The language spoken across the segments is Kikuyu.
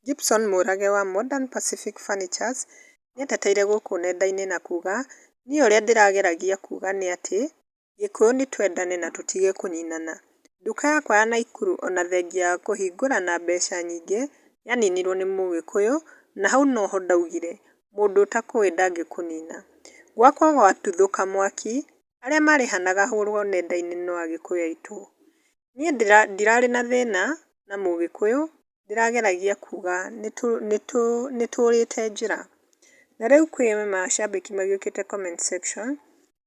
Gibson Mũrage wa Modern Pacific Furnitures nĩeteteire gũkũ nenda-inĩ na kuuga "Niĩ ũrĩa ndĩrageragia kuuga nĩ atĩ Gĩkũyũ nĩ twendane na tũtige kũninana. Nduka yakwa ya Naikuru ona thengia wa kũhingũra na mbeca nyingĩ yaninirwo nĩ Mũgĩkũyũ na hau noho ndaugire mũndũ ũtakũĩ ndangĩkũnina. Gwakwa gwatuthũka mwaki arĩa marĩhanaga hũrwo nenda-inĩ no Agĩkũyũ aitũ. Niĩ ndirarĩ na thĩna na Mũgĩkũyũ ndĩrageragia kuuga nĩtũrĩte njĩra." Na rĩu kwĩ macambĩki magĩũkĩte comment section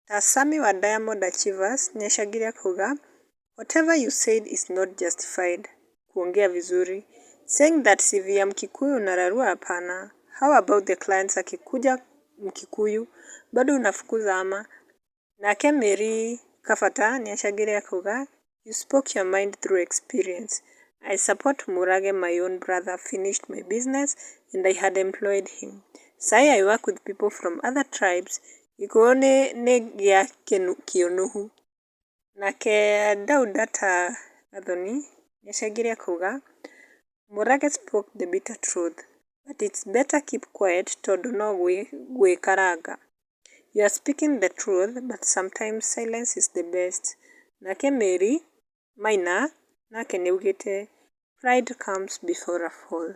ta Sammy wa Diamond Achievers nĩacangire akauga "Whatever you said is not justified kuongea vizuri. Saying that CV ya Mkikuyu unararua hapana. How about the clients akikuja Mkikuyu bado unafukuza ama?" Nake Mary Kabata nĩacangire akauga "You spoke your mind through experience. I support Mũrage, my own brother finished my business and I had employed him. Sai I work with people from other tribes. Gĩkũyũ nĩ gĩa kĩũnũhu." Nake Daudata Gathoni nĩacangire akauga "Mũrage spoke the bitter truth. But it's better keep quiet tondũ no gwĩkaranga. You are speaking the truth but sometimes silence is the best." Nake Mary Maina nake nĩaugĩte "Pride comes before a fall."